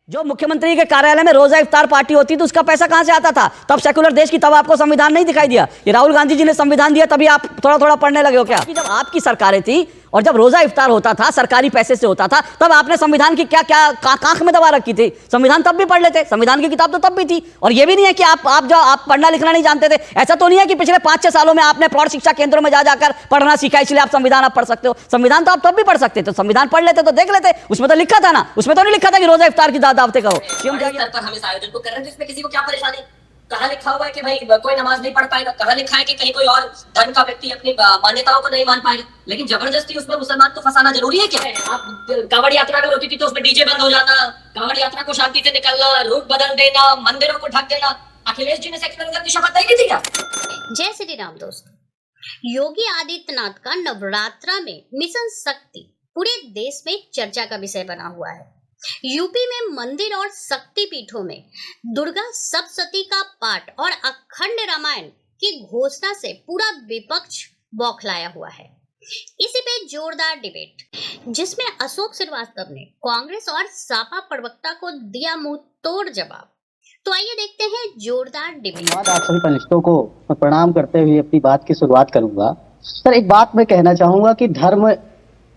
जो मुख्यमंत्री के कार्यालय में रोजा इफ्तार पार्टी होती तो उसका पैसा कहां से आता था? तब सेकुलर देश की, तब आपको संविधान नहीं दिखाई दिया? ये राहुल गांधी जी ने संविधान दिया तभी आप थोड़ा थोड़ा पढ़ने लगे हो क्या? जब आपकी सरकारें थी और जब रोजा इफ्तार होता था सरकारी पैसे से होता था, तब आपने संविधान की क्या क्या कांख में दबा रखी थी? संविधान तब भी पढ़ लेते, संविधान की किताब तो तब भी थी। और ये भी नहीं है कि आप पढ़ना लिखना नहीं जानते थे। ऐसा तो नहीं है कि पिछले 5-6 सालों में आपने प्रौढ़ शिक्षा केंद्रों में जाकर पढ़ना सीखा इसलिए आप संविधान अब पढ़ सकते हो। संविधान तो आप तब भी पढ़ सकते थे, संविधान पढ़ लेते तो देख लेते, उसमें तो लिखा था ना, उसमें तो नहीं लिखा था कि रोजा इफ्तार की दावतें करो। हम इस आयोजन को कर रहे हैं, इसमें किसी को क्या परेशानी? कहाँ लिखा हुआ है कि भाई कोई नमाज नहीं पढ़ पाएगा? कहाँ लिखा है कि कहीं कोई और धर्म का व्यक्ति अपनी मान्यताओं को नहीं मान पाएगा? लेकिन जबरदस्ती उसमें मुसलमान को फंसाना जरूरी है क्या? आप कांवड़ यात्रा में होती थी तो उसमें डीजे बंद हो जाना, कांवड़ यात्रा को शांति से निकलना, रूट बदल देना, मंदिरों को ढक देना। अखिलेश जी ने सेक्युलरिज्म की शपथ नहीं ली थी क्या? जय श्री राम दोस्तों। योगी आदित्यनाथ का नवरात्रा में मिशन शक्ति पूरे देश में चर्चा का विषय बना हुआ है। यूपी में मंदिर और शक्ति पीठों में दुर्गा सप्तशती का पाठ और अखंड रामायण की घोषणा से पूरा विपक्ष बौखलाया हुआ है। इसी पे जोरदार डिबेट जिसमें अशोक श्रीवास्तव ने कांग्रेस और सपा प्रवक्ता को दिया मुंह तोड़ जवाब। तो आइए देखते हैं जोरदार डिबेट। आप सभी पैनलिस्टों को प्रणाम करते हुए अपनी बात की शुरुआत करूंगा। सर, एक बात मैं कहना चाहूंगा कि धर्म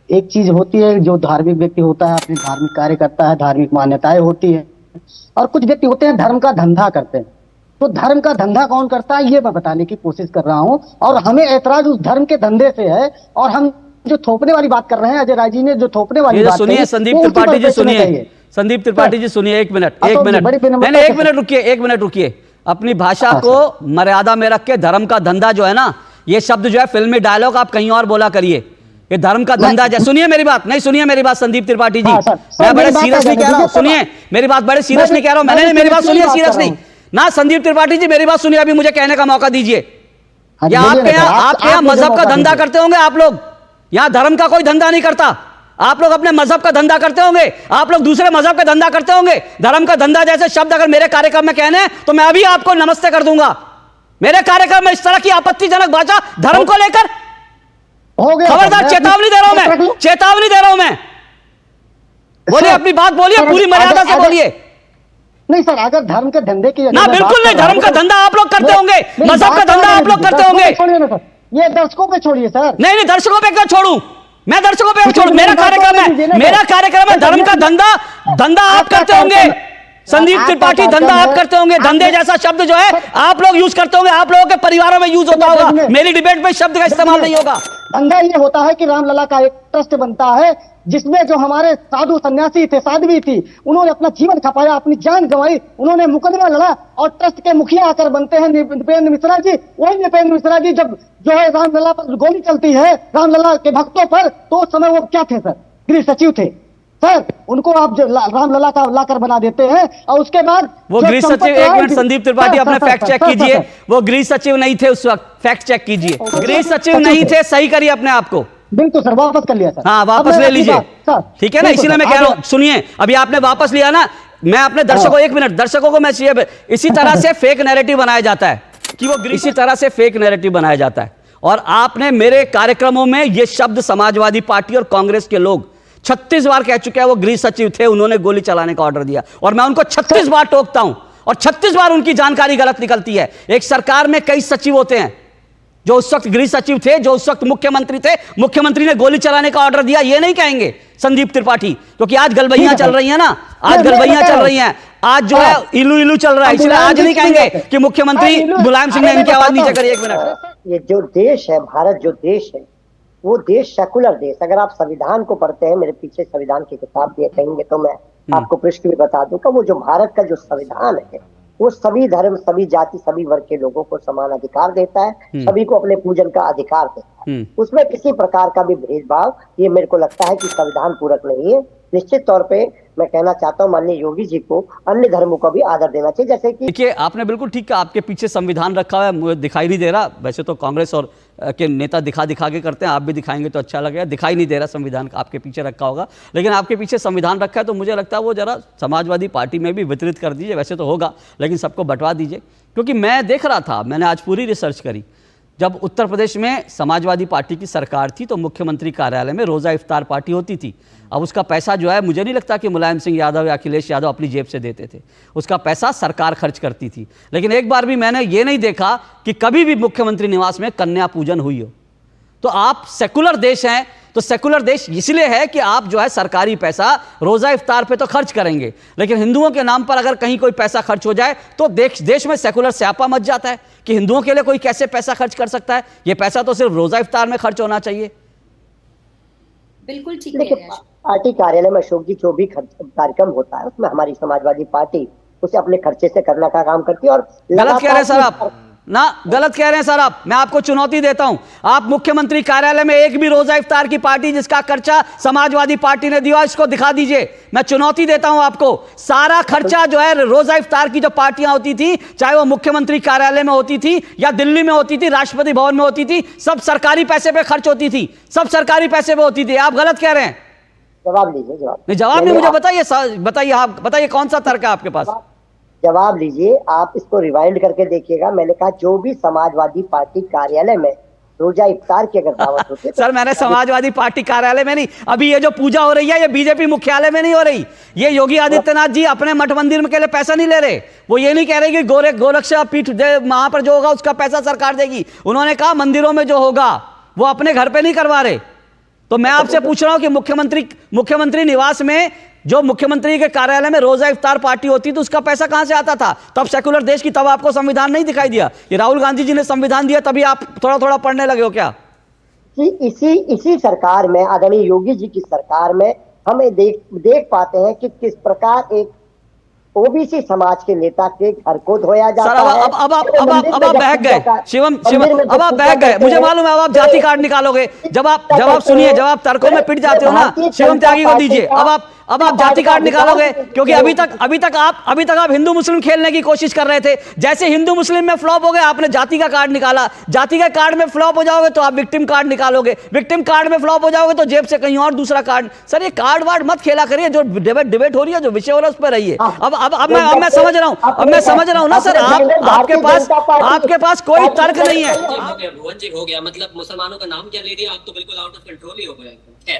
एक चीज होती है, जो धार्मिक व्यक्ति होता है अपने धार्मिक कार्य करता है, धार्मिक मान्यताएं होती है, और कुछ व्यक्ति होते हैं धर्म का धंधा करते हैं। तो धर्म का धंधा कौन करता है ये मैं बताने की कोशिश कर रहा हूं, और हमें ऐतराज उस धर्म के धंधे से है। और हम जो थोपने वाली बात कर रहे हैं, अजय राय जी ने जो थोपने वाली बात सुनिए, संदीप त्रिपाठी जी सुनिए, संदीप त्रिपाठी जी सुनिए, एक मिनट रुकिए। अपनी भाषा को मर्यादा में रख के धर्म का धंधा जो है ना, ये शब्द जो है फिल्मी डायलॉग आप कहीं और बोला करिए। ये धर्म का धंधा है। सुनिए मेरी बात, नहीं सुनिए मेरी बात संदीप त्रिपाठी जी, मैं बड़े सीरियसली कह रहा हूं, सुनिए मेरी बात, बड़े सीरियसली कह रहा हूं मैंने, मेरी बात सुनिए सीरियसली ना। संदीप त्रिपाठी जी मेरी बात सुनिए, अभी मुझे कहने का मौका दीजिए। आपके यहाँ मजहब का धंधा करते होंगे आप लोग, यहाँ धर्म का कोई धंधा नहीं करता। आप लोग अपने मजहब का धंधा करते होंगे, आप लोग दूसरे मजहब का धंधा करते होंगे। धर्म का धंधा जैसे शब्द अगर मेरे कार्यक्रम में कहने तो मैं अभी आपको नमस्ते कर दूंगा। मेरे कार्यक्रम में इस तरह की आपत्तिजनक भाषा धर्म को लेकर, खबरदार, चेतावनी दे रहा हूं मैं, चेतावनी दे रहा हूं मैं। बोलिए, अपनी बात बोलिए, पूरी मर्यादा से बोलिए। नहीं सर, अगर धर्म के धंधे की ना, बिल्कुल नहीं, धर्म का धंधा आप लोग करते होंगे, मजहब का धंधा आप लोग करते होंगे। छोड़िए ना सर, ये दर्शकों पे छोड़िए सर। नहीं, दर्शकों पे क्यों छोड़ू मैं? दर्शकों पे छोड़ू? मेरा कार्यक्रम है, धर्म का धंधा आप करते होंगे। संदीप त्रिपाठी, धंधा आप करते होंगे। धंधे जैसा शब्द जो है आप लोग यूज करते होंगे, आप लोगों के परिवारों में यूज होता होगा। मेरी डिबेट में शब्द का इस्तेमाल नहीं होगा। धंधा ये होता है कि रामलला का एक ट्रस्ट बनता है, जिसमें जो हमारे साधु सन्यासी थे, साध्वी थी, उन्होंने अपना जीवन खपाया, अपनी जान गंवाई, उन्होंने मुकदमा लड़ा और ट्रस्ट के मुखिया आकर बनते हैं नृपेंद्र मिश्रा जी। वही नृपेंद्र मिश्रा जी जब जो है रामलला पर गोली चलती है, रामलला के भक्तों पर, तो उस समय वो क्या थे सर? गृह सचिव थे सर। उनको आप जो रामलला का लाकर बना देते हैं, और उसके बाद वो गृह सचिव, एक मिनट संदीप त्रिपाठी अपने फैक्ट चेक कीजिए, वो गृह सचिव नहीं थे उस वक्त, फैक्ट चेक कीजिए, गृह सचिव नहीं थे, सही करिए अपने आप को। बिल्कुल सर, वापस कर लिया सर। हाँ, वापस ले लीजिए, ठीक है ना, इसीलिए मैं कह रहा हूं। सुनिए, अभी आपने वापस लिया ना, मैं अपने दर्शकों, एक मिनट, दर्शकों को मैं इसी तरह से फेक नैरेटिव बनाया जाता है कि वो इसी तरह से फेक नैरेटिव बनाया जाता है। और आपने मेरे कार्यक्रमों में ये शब्द समाजवादी पार्टी और कांग्रेस के लोग 36 बार कह चुके हैं, वो गृह सचिव थे, उन्होंने गोली चलाने का ऑर्डर दिया, और मैं उनको 36 बार टोकता हूं, और 36 बार उनकी जानकारी गलत निकलती है। एक सरकार में कई सचिव होते हैं, जो उस वक्त गृह सचिव थे, जो उस वक्त मुख्यमंत्री थे, मुख्यमंत्री ने गोली चलाने का ऑर्डर दिया, ये नहीं कहेंगे संदीप त्रिपाठी, क्योंकि आज गलबैयां चल रही है ना, आज गलबैयां चल रही हैं, आज जो है इलू इलू चल रहा है, इसलिए आज नहीं कहेंगे कि मुख्यमंत्री मुलायम सिंह ने इनकी आवाज नीचे करी। एक मिनट, ये जो देश है, भारत जो देश है, वो देश सेकुलर देश। अगर आप संविधान को पढ़ते हैं, मेरे पीछे संविधान की किताब दिए कहेंगे तो मैं आपको पृष्ठ भी बता दूंगा। वो जो भारत का जो संविधान है, वो सभी धर्म, सभी जाति, सभी वर्ग के लोगों को समान अधिकार देता है, सभी को अपने पूजन का अधिकार देता है। उसमें किसी प्रकार का भी भेदभाव, ये मेरे को लगता है कि संविधान पूरक नहीं है। निश्चित तौर पे मैं कहना चाहता हूँ माननीय योगी जी को अन्य धर्मों का भी आदर देना चाहिए। जैसे कि देखिए, आपने बिल्कुल ठीक कहा, आपके पीछे संविधान रखा हुआ है, मुझे दिखाई नहीं दे रहा। वैसे तो कांग्रेस और के नेता दिखा के करते हैं, आप भी दिखाएंगे तो अच्छा लगेगा। दिखाई नहीं दे रहा संविधान आपके पीछे रखा होगा, लेकिन आपके पीछे संविधान रखा है, तो मुझे लगता है वो जरा समाजवादी पार्टी में भी वितरित कर दीजिए। वैसे तो होगा, लेकिन सबको बंटवा दीजिए, क्योंकि मैं देख रहा था, मैंने आज पूरी रिसर्च करी, जब उत्तर प्रदेश में समाजवादी पार्टी की सरकार थी तो मुख्यमंत्री कार्यालय में रोज़ा इफ्तार पार्टी होती थी। अब उसका पैसा जो है, मुझे नहीं लगता कि मुलायम सिंह यादव या अखिलेश यादव अपनी जेब से देते थे, उसका पैसा सरकार खर्च करती थी। लेकिन एक बार भी मैंने ये नहीं देखा कि कभी भी मुख्यमंत्री निवास में कन्या पूजन हुई हो। तो आप सेकुलर देश हैं, तो सेकुलर देश इसलिए है कि आप जो है सरकारी पैसा रोज़ा इफ्तार पे तो खर्च करेंगे, लेकिन हिंदुओं के नाम पर अगर कहीं कोई पैसा खर्च हो जाए तो देश में सेकुलर स्यापा मच जाता है कि हिंदुओं के लिए कोई कैसे पैसा खर्च कर सकता है। ये पैसा तो सिर्फ रोज़ा इफ्तार में खर्च होना चाहिए। बिल्कुल ठीक देखिए, है। पार्टी कार्यालय में अशोक जी जो भी कार्यक्रम होता है उसमें हमारी समाजवादी पार्टी उसे अपने खर्चे से करने का काम करती है। और गलत कह रहे हैं सर आप, ना गलत कह रहे हैं सर आप। मैं आपको चुनौती देता हूं, आप मुख्यमंत्री कार्यालय में एक भी रोजा इफ्तार की पार्टी जिसका खर्चा समाजवादी पार्टी ने दिया इसको दिखा दीजिए। मैं चुनौती देता हूं आपको। सारा खर्चा जो है रोजा इफ्तार की जो पार्टियां होती थी, चाहे वो मुख्यमंत्री कार्यालय में होती थी या दिल्ली में होती थी, राष्ट्रपति भवन में होती थी, सब सरकारी पैसे पे खर्च होती थी, सब सरकारी पैसे पे होती थी। आप गलत कह रहे हैं। जवाब लीजिए। जवाब नहीं, मुझे बताइए आप बताइए कौन सा तर्क है आपके पास। जवाब लीजिए। आप इसको रिवाइंड करके देखिएगा। मैंने कहा जो भी समाजवादी पार्टी कार्यालय में रोजा इफ्तार की अगर दावत होती है सर मैंने समाजवादी पार्टी कार्यालय में नहीं, अभी ये जो पूजा हो रही है ये बीजेपी मुख्यालय में नहीं हो रही। ये योगी आदित्यनाथ जी अपने मठ मंदिर के लिए पैसा नहीं ले रहे। वो ये नहीं कह रहे कि गोरक्षा पीठ वहां पर जो होगा उसका पैसा सरकार देगी। उन्होंने कहा मंदिरों में जो होगा वो अपने घर पे नहीं करवा रहे। तो मैं आपसे पूछ रहा हूं कि मुख्यमंत्री निवास में जो मुख्यमंत्री के कार्यालय में रोजा इफ्तार पार्टी होती थी उसका पैसा कहां से आता था? तब सेकुलर देश की, तब आपको संविधान नहीं दिखाई दिया। ये राहुल गांधी जी ने संविधान दिया तभी आप थोड़ा थोड़ा पढ़ने लगे हो क्या? इसी सरकार में, आदरणीय योगी जी की सरकार में हमें देख पाते हैं कि किस प्रकार एक ओबीसी समाज के नेता के घर को धोया जाता है। अब आप बहक गए शिवम, अब आप बहक गए। मुझे मालूम है अब आप जाति कार्ड निकालोगे। जब आप सुनिए, जब आप तर्कों में पिट जाते हो ना, शिवम त्यागी को दीजिए। अब आप जाति कार्ड निकालोगे, क्योंकि अभी तक आप हिंदू मुस्लिम खेलने की कोशिश कर रहे थे। जैसे हिंदू मुस्लिम में फ्लॉप हो गए, आपने जाति का कार्ड निकाला। जाति के कार्ड में फ्लॉप हो जाओगे तो आप विक्टिम कार्ड निकालोगे। विक्टिम कार्ड में फ्लॉप हो जाओगे तो जेब से कहीं और दूसरा कार्ड। सर ये कार्ड वार्ड मत खेला करिए। जो डिबेट हो रही है, जो विषय हो रहा है उस पर रहिए। अब मैं समझ रहा हूं ना सर, आपके पास कोई तर्क नहीं है। भुवन जी हो गया, मतलब मुसलमानों का नाम क्या ले दिया आप, तो बिल्कुल आउट ऑफ कंट्रोल ही हो गया।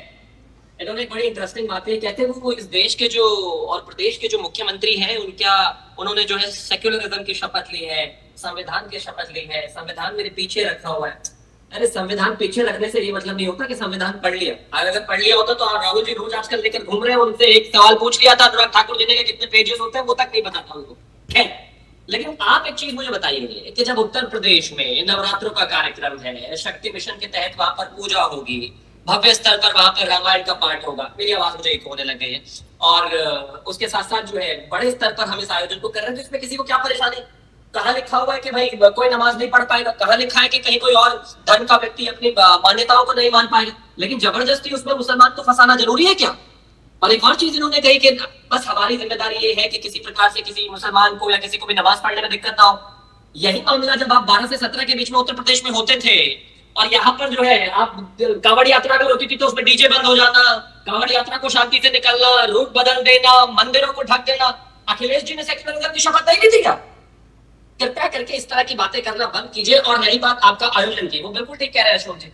इन्होंने एक बड़ी इंटरेस्टिंग बात है, कहते हैं वो इस देश के जो और प्रदेश के जो मुख्यमंत्री हैं उन्होंने जो है सेक्युलरिज्म की शपथ ली है, संविधान की शपथ ली है, संविधान मेरे पीछे रखा हुआ है। अरे संविधान पीछे रखने से ये मतलब नहीं होता कि संविधान पढ़ लिया। अगर पढ़ लिया होता तो राहुल जी रोज आजकल लेकर घूम रहे हैं। उनसे एक सवाल पूछ लिया था अनुराग ठाकुर जी ने कि कितने पेजेस होते हैं, वो तक नहीं पता था उनको। खैर, लेकिन आप एक चीज मुझे बताइए कि जब उत्तर प्रदेश में नवरात्रों का कार्यक्रम है, शक्ति मिशन के तहत वहां पर पूजा होगी, भव्य स्तर पर वहां पर रामायण का पाठ होगा, मेरी आवाज मुझे एक होने लग गई है, और उसके साथ साथ जो है बड़े स्तर पर हम इस आयोजन को कर रहे हैं, तो इसमें किसी को क्या परेशानी? कहाँ लिखा हुआ है कि भाई कोई नमाज नहीं पढ़ पाएगा? कहाँ लिखा है कि कहीं कोई और धर्म का व्यक्ति अपनी मान्यताओं को नहीं मान पाएगा? लेकिन जबरदस्ती उसमें मुसलमान को फंसाना जरूरी है क्या? और एक और चीज इन्होंने कही कि बस हमारी जिम्मेदारी ये है कि किसी प्रकार से किसी मुसलमान को या किसी को भी नमाज पढ़ने में दिक्कत ना हो। यही मामला जब आप 12 से 17 के बीच में उत्तर प्रदेश में होते थे, और यहाँ पर जो है आप कांवड़ यात्रा अगर होती थी तो उसमें डीजे बंद हो जाना, कांवड़ यात्रा को शांति से निकलना, रूट बदल देना, मंदिरों को ढक देना। अखिलेश जी ने सेक्युलरिज्म की शपथ नहीं ली थी क्या? कृपया करके इस तरह की बातें करना बंद कीजिए। और रही बात आपका आयोजन की, वो बिल्कुल ठीक कह रहे हैं अशोक जी।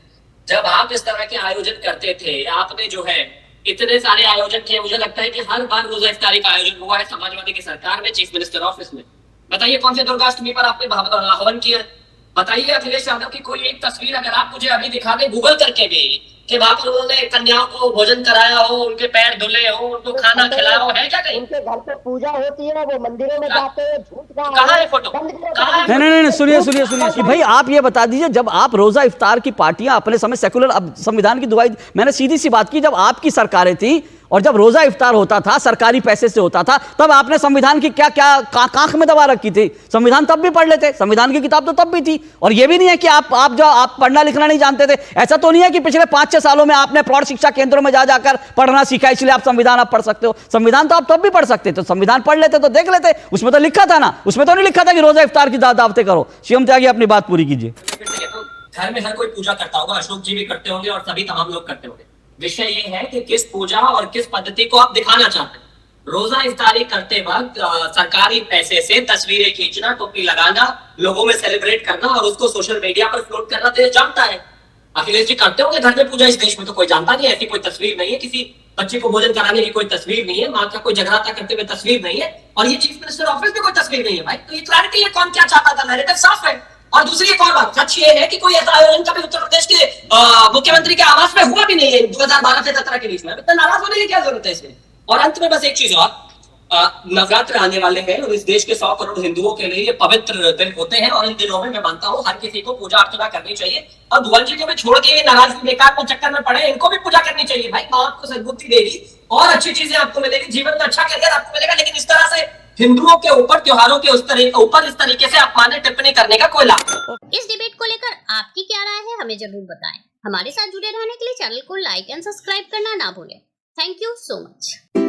जब आप इस तरह के आयोजन करते थे, आपने जो है इतने सारे आयोजन किए, मुझे लगता है कि हर बार रोजा इफ्तारी का आयोजन हुआ है समाजवादी की सरकार में, चीफ मिनिस्टर ऑफिस में। बताइए कौन से दुर्गाष्टमी पर आपने हवन किया? बताइए अखिलेश यादव की कोई एक तस्वीर अगर आप मुझे अभी दिखा दें गूगल करके भी कि वहां पर उन्होंने कन्याओं को भोजन कराया हो, उनके पैर धुले हो, उनको खाना खिलाया हो, है क्या कहीं? उनके घर पे पूजा होती है, वो मंदिरों में जाते हैं, झूठ का कहाँ है फोटो? नहीं, सुनिए कि भाई आप ये बता दीजिए, जब आप रोजा इफ्तार की पार्टियां अपने समय सेकुलर, अब संविधान की दुहाई, मैंने सीधी सी बात की, जब आपकी सरकारें थी और जब रोजा इफ्तार होता था सरकारी पैसे से होता था, तब आपने संविधान की क्या कांख में दबा रखी थी? संविधान तब भी पढ़ लेते, संविधान की किताब तो तब भी थी। और ये भी नहीं है कि आप पढ़ना लिखना नहीं जानते थे। ऐसा तो नहीं है कि पिछले 5-6 सालों में आपने प्रौढ़ शिक्षा केंद्रों में जाकर पढ़ना सीखा इसलिए आप संविधान अब पढ़ सकते हो। संविधान तो आप तब भी पढ़ सकते थे, संविधान पढ़ लेते तो देख लेते, उसमें तो लिखा था ना, उसमें तो नहीं लिखा था कि रोजा इफ्तार की दावतें करो। शिवम त्यागी अपनी बात पूरी कीजिए। घर में हर कोई पूजा करता होगा, अशोक जी भी करते होंगे और सभी तमाम लोग करते होंगे। विषय ये है कि किस पूजा और किस पद्धति को आप दिखाना चाहते हैं। रोजा इफ्तारी करते वक्त सरकारी पैसे से तस्वीरें खींचना, टोपी लगाना, लोगों में सेलिब्रेट करना और उसको सोशल मीडिया पर फ्लोट करना देश जानता है। अखिलेश जी करते होंगे घर में पूजा, इस देश में तो कोई जानता नहीं, ऐसी कोई तस्वीर नहीं है, किसी बच्चे को भोजन कराने की कोई तस्वीर नहीं है, माँ का कोई जगराता करते हुए तस्वीर नहीं है, और ये चीफ मिनिस्टर ऑफिस में कोई तस्वीर नहीं है भाई। तो ये क्लैरिटी है कौन क्या चाहता था, नैरेटिव साफ है। और दूसरी एक और बात, सच ये है कि कोई ऐसा आयोजन कभी उत्तर प्रदेश के मुख्यमंत्री के आवास में हुआ भी नहीं है 2012 से 17 के बीच में। इतना नाराज होने की क्या जरूरत है इसमें। और अंत में बस एक चीज और, नवरात्र आने वाले हैं और इस देश के 100 करोड़ हिंदुओं के लिए ये पवित्र दिन होते हैं, और इन दिनों में मैं मानता हूँ हर किसी को पूजा अर्चना करनी चाहिए। और भुवन जी को भी छोड़ के नाराजगी बेकार को चक्कर में पड़े, इनको भी पूजा करनी चाहिए भाई। मां आपको सद्बुद्धि देगी और अच्छी चीजें आपको मिलेगी, जीवन में अच्छा करियर आपको मिलेगा। लेकिन इस तरह से हिंदुओं के ऊपर, त्योहारों के ऊपर इस तरीके से अपमानित टिप्पणी करने का कोई लाभ नहीं। इस डिबेट को लेकर आपकी क्या राय है, हमें जरूर बताएं। हमारे साथ जुड़े रहने के लिए चैनल को लाइक एंड सब्सक्राइब करना ना भूलें। Thank you so much.